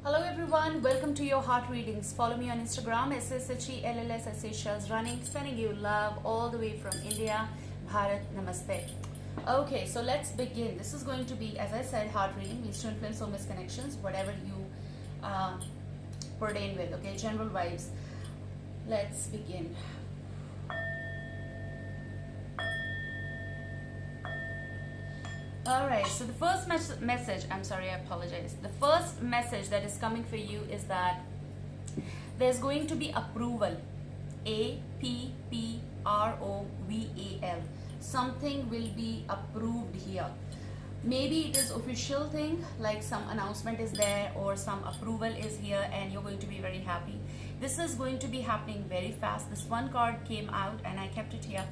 Hello everyone, welcome to your heart readings. Follow me on Instagram, SSHELLS Shells Running, sending you love all the way from India. Bharat Namaste. Okay, so let's begin. This is going to be, as I said, heart reading, means to influence soulmate connections, whatever you pertain with, okay, general vibes. Let's begin. Alright, so the first message, I'm sorry, I apologize. The first message that is coming for you is that there's going to be approval. APPROVAL. Something will be approved here. Maybe it is official thing, like some announcement is there or some approval is here and you're going to be very happy. This is going to be happening very fast. This one card came out and I kept it here.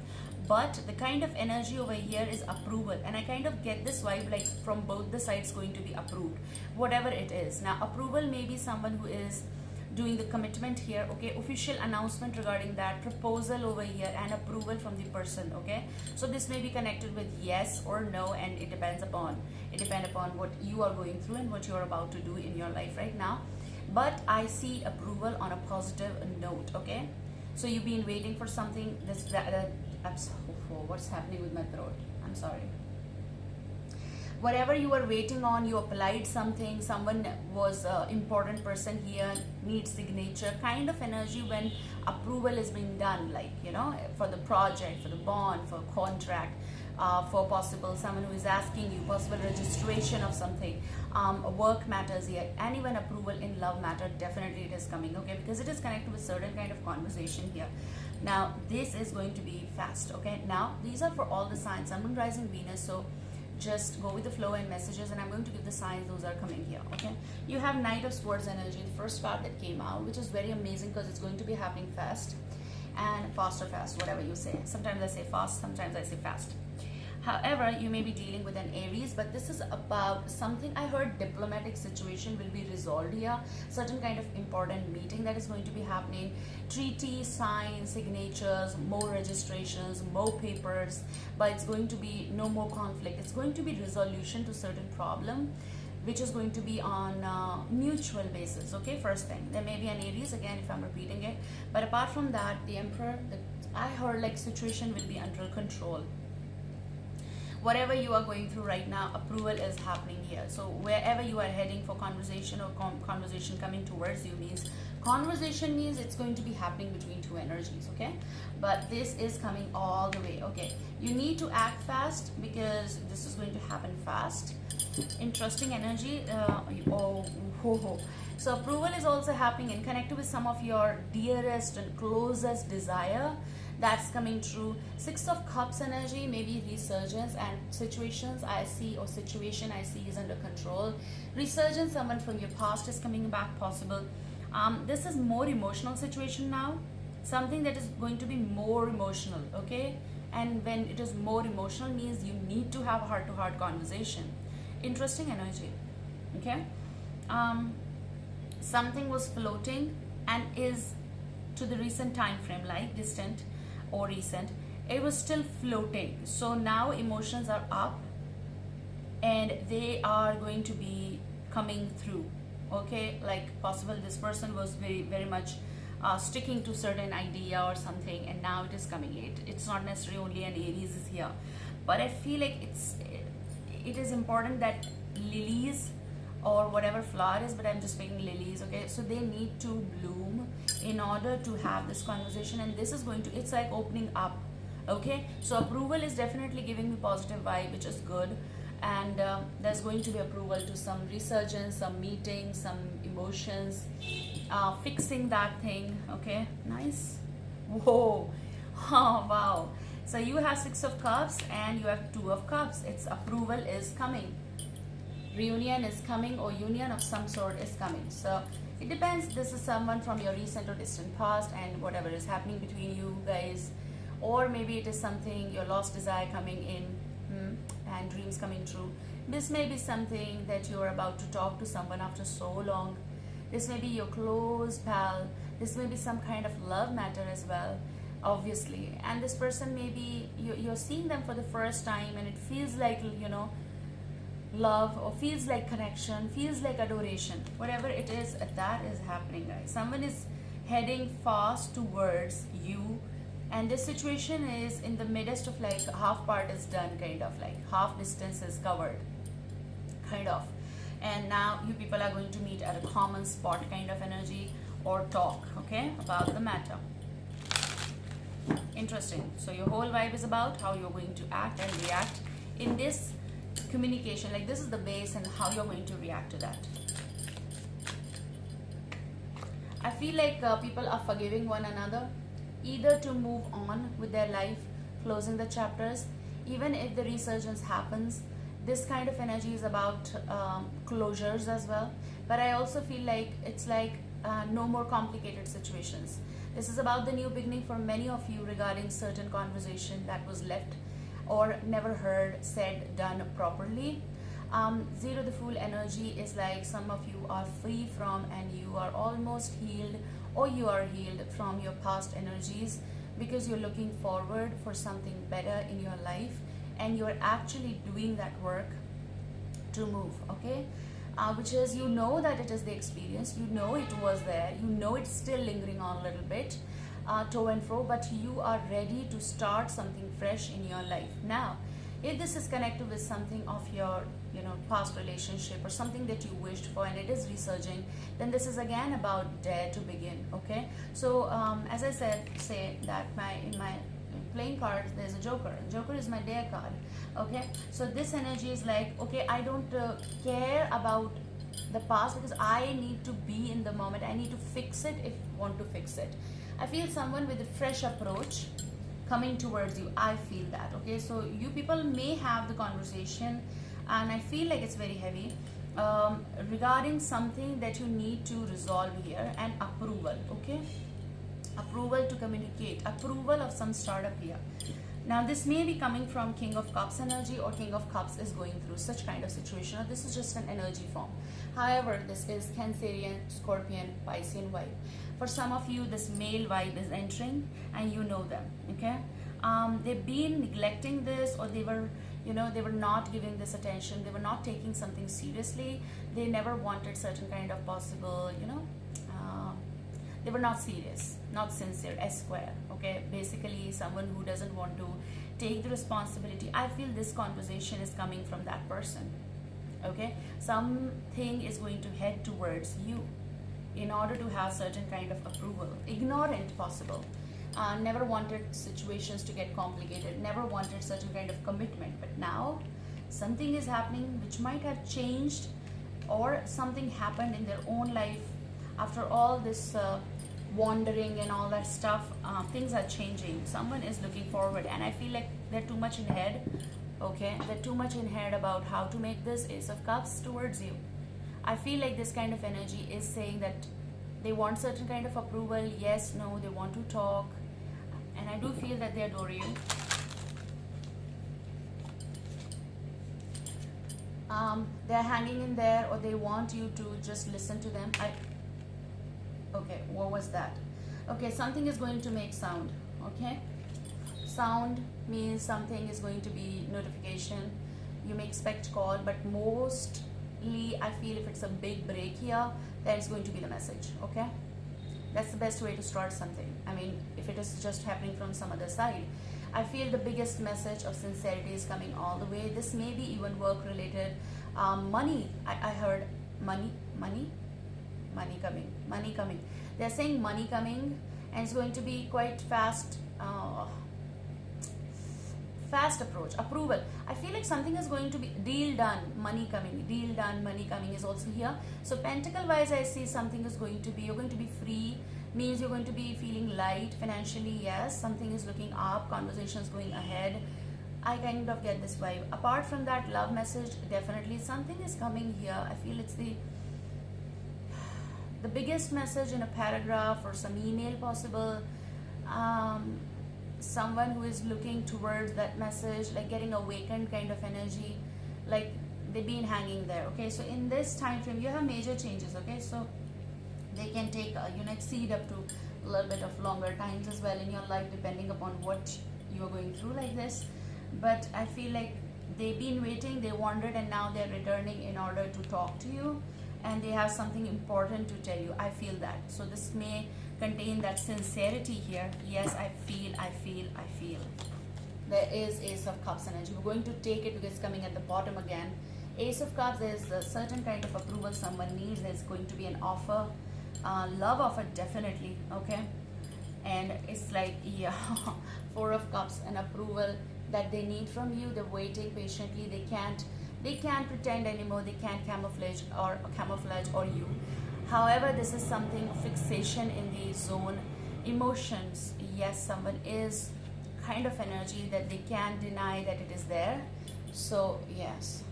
But the kind of energy over here is approval, and I kind of get this vibe like from both the sides going to be approved, whatever it is. Now approval may be someone who is doing the commitment here, okay, official announcement regarding that, proposal over here, and approval from the person, okay. So this may be connected with yes or no, and it depends upon what you are going through and what you are about to do in your life right now. But I see approval on a positive note, okay. So you've been waiting for something, what's happening with my throat? I'm sorry. Whatever you were waiting on, you applied something, someone was an important person here, needs signature, kind of energy when approval is being done, like, you know, for the project, for the bond, for contract, for possible someone who is asking you, possible registration of something, work matters here, and even approval in love matter, definitely it is coming, okay, because it is connected with certain kind of conversation here. Now this is going to be fast, okay. Now these are for all the signs, Sun, Moon, Rising, Venus, so just go with the flow and messages, and I'm going to give the signs those are coming here, okay. You have Knight of Swords energy, the first card that came out, which is very amazing because it's going to be happening fast and fast or fast, whatever you say. Sometimes I say fast, sometimes I say fast. However, you may be dealing with an Aries, but this is about something. I heard diplomatic situation will be resolved here, certain kind of important meeting that is going to be happening, treaty, signs, signatures, more registrations, more papers, but it's going to be no more conflict. It's going to be resolution to certain problem, which is going to be on mutual basis, okay. First thing, there may be an Aries, again if I'm repeating it, but apart from that, the Emperor, I heard like situation will be under control. Whatever you are going through right now, approval is happening here. So wherever you are heading for conversation or conversation coming towards you, means conversation means it's going to be happening between two energies, okay. But this is coming all the way, okay. You need to act fast because this is going to happen fast. Interesting energy. So approval is also happening and connected with some of your dearest and closest desire. That's coming true. Six of Cups energy, maybe resurgence, and situations I see or situation I see is under control. Resurgence, someone from your past is coming back, possible. This is more emotional situation now, something that is going to be more emotional, okay. And when it is more emotional means you need to have a heart-to-heart conversation. Interesting energy, okay. Something was floating and is to the recent time frame, like distant or recent, it was still floating. So now emotions are up and they are going to be coming through, okay. Like possible this person was very much sticking to certain idea or something, and now it is coming. It's not necessarily only an Aries is here, but I feel like it is important that lilies or whatever flower is, but I'm just making lilies, okay. So they need to bloom in order to have this conversation, and this is going to, it's like opening up, okay. So approval is definitely giving me positive vibe, which is good, and there's going to be approval to some resurgence, some meeting, some emotions, fixing that thing, okay. Nice. Whoa. Oh wow. So you have Six of Cups and you have Two of Cups. It's approval is coming, reunion is coming, or union of some sort is coming. So it depends. This is someone from your recent or distant past and whatever is happening between you guys, or maybe it is something, your lost desire coming in, and dreams coming true. This may be something that you're about to talk to someone after so long. This may be your close pal. This may be some kind of love matter as well, obviously. And this person may be, you're seeing them for the first time and it feels like, you know, love, or feels like connection, feels like adoration, whatever it is, that is happening, guys. Someone is heading fast towards you, and this situation is in the midst of like half part is done, kind of like half distance is covered, kind of. And now you people are going to meet at a common spot, kind of energy, or talk, okay, about the matter. Interesting. So your whole vibe is about how you're going to act and react in this communication. Like this is the base, and how you're going to react to that. I feel like people are forgiving one another, either to move on with their life, closing the chapters. Even if the resurgence happens, this kind of energy is about closures as well. But I also feel like it's like no more complicated situations. This is about the new beginning for many of you regarding certain conversation that was left or never heard, said, done properly. Zero the Fool energy is like some of you are free from, and you are almost healed, or you are healed from your past energies, because you're looking forward for something better in your life, and you're actually doing that work to move, okay? Which is, you know that it is the experience, you know it was there, you know it's still lingering on a little bit, to and fro, but you are ready to start something fresh in your life. Now, if this is connected with something of your, you know, past relationship, or something that you wished for and it is resurging, then this is again about dare to begin, okay? So as I said, say that in my playing cards there's a joker. Joker is my dare card, okay? So this energy is like, okay, I don't care about the past, because I need to be in the moment. I need to fix it if I want to fix it. I feel someone with a fresh approach coming towards you. I feel that, okay? So you people may have the conversation, and I feel like it's very heavy, regarding something that you need to resolve here, and approval, okay? Approval to communicate, approval of some startup here. Now this may be coming from King of Cups energy, or King of Cups is going through such kind of situation, or this is just an energy form. However, this is Cancerian, Scorpion, Piscean vibe. For some of you, this male vibe is entering, and you know them, okay? They've been neglecting this, or they were, you know, they were not giving this attention, they were not taking something seriously, they never wanted certain kind of possible, you know, they were not serious, not sincere, S square, okay? Basically someone who doesn't want to take the responsibility. I feel this conversation is coming from that person, okay? Something is going to head towards you in order to have certain kind of approval. Ignorant possible, never wanted situations to get complicated, never wanted certain kind of commitment, but now something is happening which might have changed, or something happened in their own life after all this wandering and all that stuff. Things are changing, someone is looking forward, and I feel like they're too much in head, okay? They're too much in head about how to make this Ace of Cups towards you. I feel like this kind of energy is saying that they want certain kind of approval, yes, no, they want to talk, and I do feel that they adore you. They're hanging in there, or they want you to just listen to them. Okay, what was that? Okay, something is going to make sound, okay? Sound means something is going to be notification. You may expect call, but mostly I feel if it's a big break here, then it's going to be the message, okay? That's the best way to start something. I mean, if it is just happening from some other side, I feel the biggest message of sincerity is coming all the way. This may be even work related. Money, I heard money coming. They're saying money coming, and it's going to be quite fast approach, approval. I feel like something is going to be deal done, money coming, deal done, money coming is also here. So pentacle wise, I see something is going to be, you're going to be free, means you're going to be feeling light financially, yes, something is looking up, conversations going ahead. I kind of get this vibe. Apart from that, love message, definitely something is coming here. I feel it's the biggest message in a paragraph, or some email possible. Someone who is looking towards that message, like getting awakened kind of energy, like they've been hanging there, okay? So in this time frame, you have major changes, okay? So they can take, exceed up to a little bit of longer times as well in your life, depending upon what you are going through like this. But I feel like they've been waiting, they wandered, and now they're returning in order to talk to you, and they have something important to tell you. I feel that. So this may contain that sincerity here. Yes, I feel. There is Ace of Cups energy. We're going to take it because it's coming at the bottom again. Ace of Cups, there's a certain kind of approval someone needs. There's going to be an offer, love offer, definitely, okay? And it's like, yeah, Four of Cups, an approval that they need from you. They're waiting patiently. They can't pretend anymore. They can't camouflage or you. However, this is something, fixation in the zone. Emotions, yes, someone is kind of energy that they can't deny that it is there. So yes,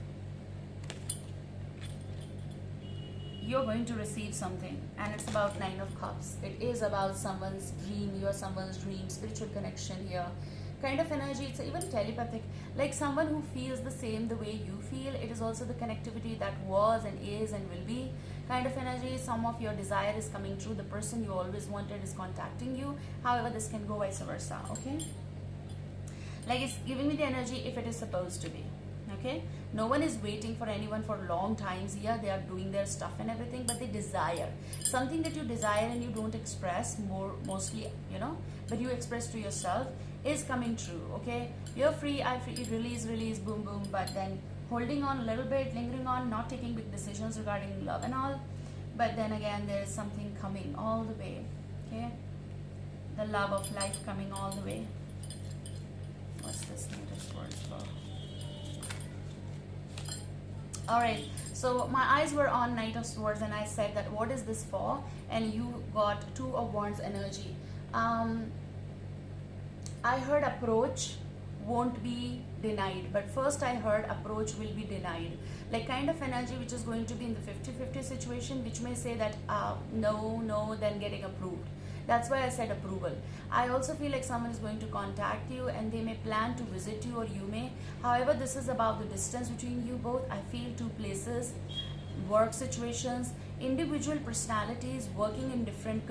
you're going to receive something, and it's about Nine of Cups. It is about someone's dream. You are someone's dream, spiritual connection here, kind of energy. It's even telepathic, like someone who feels the same the way you feel. It is also the connectivity that was and is and will be kind of energy. Some of your desire is coming true. The person you always wanted is contacting you. However, this can go vice versa, okay? Like, it's giving me the energy if it is supposed to be, okay? No one is waiting for anyone for long times here. They are doing their stuff and everything, but they desire something that you desire and you don't express mostly, you know, but you express to yourself, is coming true, okay? You're free, I free, release, boom, boom, but then holding on a little bit, lingering on, not taking big decisions regarding love and all. But then again, there is something coming all the way, okay? The love of life coming all the way. What's this latest words for? Alright, so my eyes were on Knight of Swords, and I said that what is this for? And you got Two of Wands energy. I heard approach won't be denied, but first I heard approach will be denied, like kind of energy which is going to be in the 50-50 situation, which may say that no, then getting approved. That's why I said approval. I also feel like someone is going to contact you, and they may plan to visit you, or you may. However, this is about the distance between you both. I feel two places, work situations, individual personalities working in different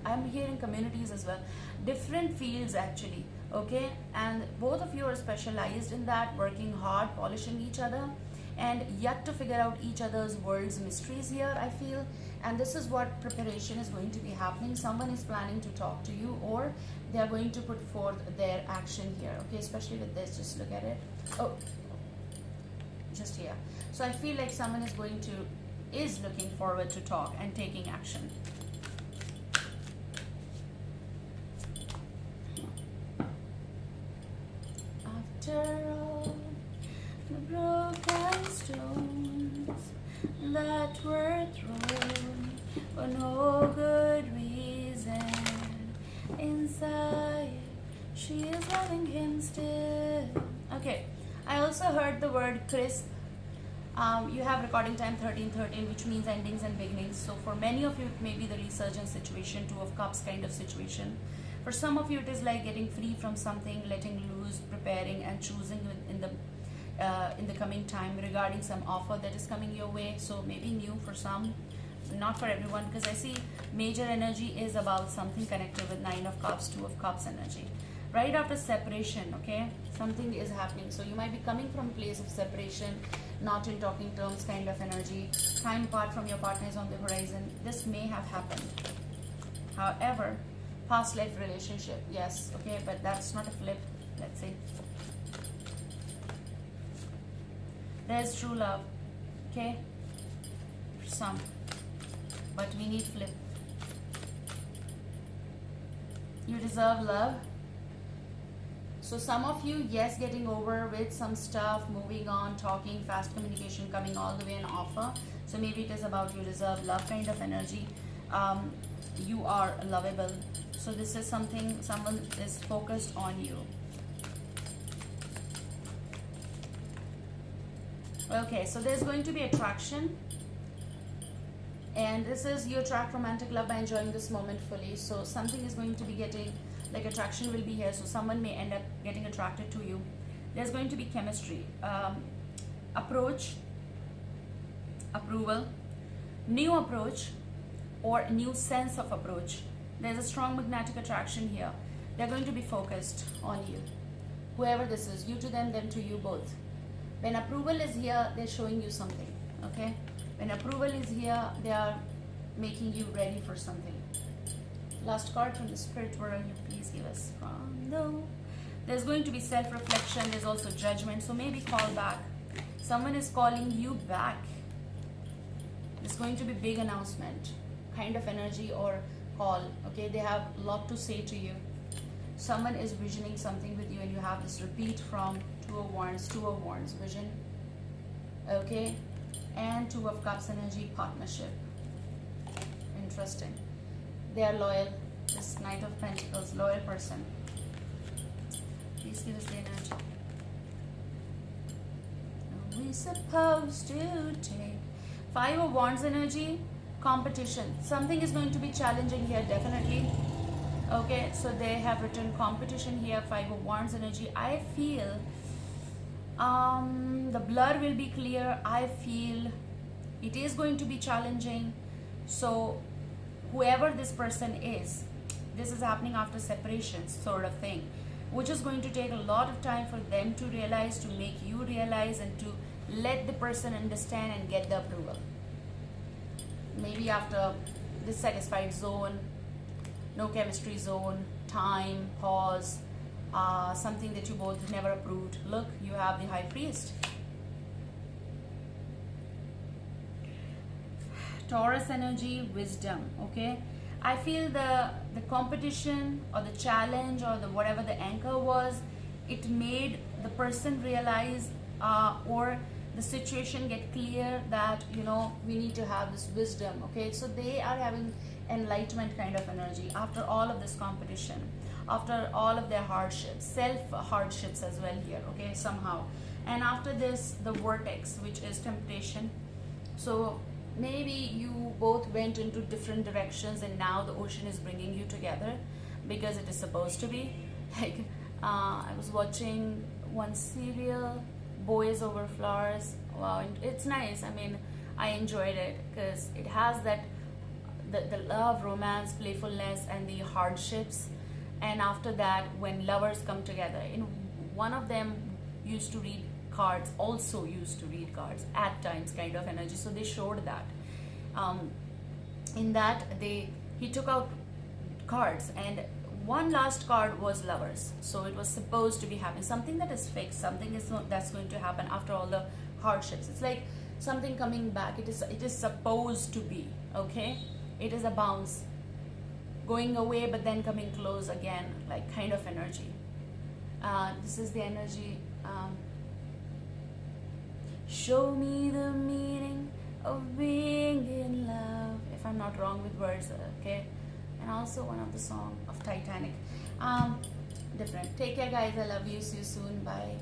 I'm hearing communities as well, different fields actually, okay? And both of you are specialized in that, working hard, polishing each other, and yet to figure out each other's world's mysteries here, I feel. And this is what preparation is going to be happening. Someone is planning to talk to you, or they are going to put forth their action here, okay? Especially with this, just look at it. Oh, just here. So I feel like someone is looking forward to talk and taking action. After all the broken stones that were thrown for no good reason, inside she is loving him still. Okay, I also heard the word crisp. You have recording time 13:13, which means endings and beginnings. So for many of you, it may be the resurgence situation, Two of Cups kind of situation. For some of you, it is like getting free from something, letting loose, preparing, and choosing in the coming time regarding some offer that is coming your way. So maybe new for some, not for everyone, because I see major energy is about something connected with Nine of Cups, Two of Cups energy. Right after separation, okay, something is happening. So you might be coming from a place of separation, not in talking terms kind of energy. Time apart from your partner is on the horizon. This may have happened. However, past life relationship, yes, okay, but that's not a flip. Let's see. There's true love, okay, for some, but we need flip. You deserve love. So some of you, yes, getting over with some stuff, moving on, talking, fast communication, coming all the way, an offer. So maybe it is about you deserve love kind of energy. You are lovable. So this is something, someone is focused on you. Okay, so there's going to be attraction. And this is, you attract romantic love by enjoying this moment fully. So something is going to be getting, like attraction will be here. So someone may end up getting attracted to you. There's going to be chemistry. Approach, approval, new approach, or new sense of approach. There's a strong magnetic attraction here. They're going to be focused on you. Whoever this is, you to them to you both. When approval is here, they're showing you something. Okay, when approval is here, they are making you ready for something. Last card from the spirit world, please give us from the. There's going to be self-reflection. There's also judgment. So maybe call back. Someone is calling you back. There's going to be big announcement kind of energy or call. Okay, they have a lot to say to you. Someone is visioning something with you, and you have this repeat from Two of Wands, vision. Okay, and Two of Cups energy, partnership. Interesting. They are loyal. This Knight of Pentacles, loyal person. Please give us the energy. Are we supposed to take? Five of Wands energy, competition. Something is going to be challenging here, definitely. Okay, so they have written competition here. Five of Wands energy. I feel the blur will be clear. I feel it is going to be challenging. So whoever this person is, this is happening after separation sort of thing, which is going to take a lot of time for them to realize, to make you realize, and to let the person understand and get the approval. Maybe after dissatisfied zone, no chemistry zone, time, pause, something that you both never approved. Look, you have the High Priest. Taurus energy, wisdom. Okay, I feel the competition or the challenge or the whatever the anchor was, it made the person realize or the situation get clear that, you know, we need to have this wisdom. Okay, so they are having enlightenment kind of energy after all of this competition, after all of their hardships, self hardships as well here. Okay, somehow, and after this, the vortex, which is temptation. So maybe you both went into different directions, and now the ocean is bringing you together because it is supposed to be. Like I was watching one serial, Boys Over Flowers. Wow, and it's nice. I mean, I enjoyed it because it has that the love, romance, playfulness, and the hardships. And after that, when lovers come together, in one of them used to read cards, also used to read cards at times, kind of energy. So they showed that. In that, he took out cards, and one last card was lovers. So it was supposed to be happening, something that is fixed, something is not, that's going to happen after all the hardships. It's like something coming back. It is supposed to be. Okay, it is a bounce, going away but then coming close again, like kind of energy. This is the energy. Show me the meaning of being in love, if I'm not wrong with words. Okay, and also one of the song of Titanic. Different. Take care, guys. I love you. See you soon. Bye.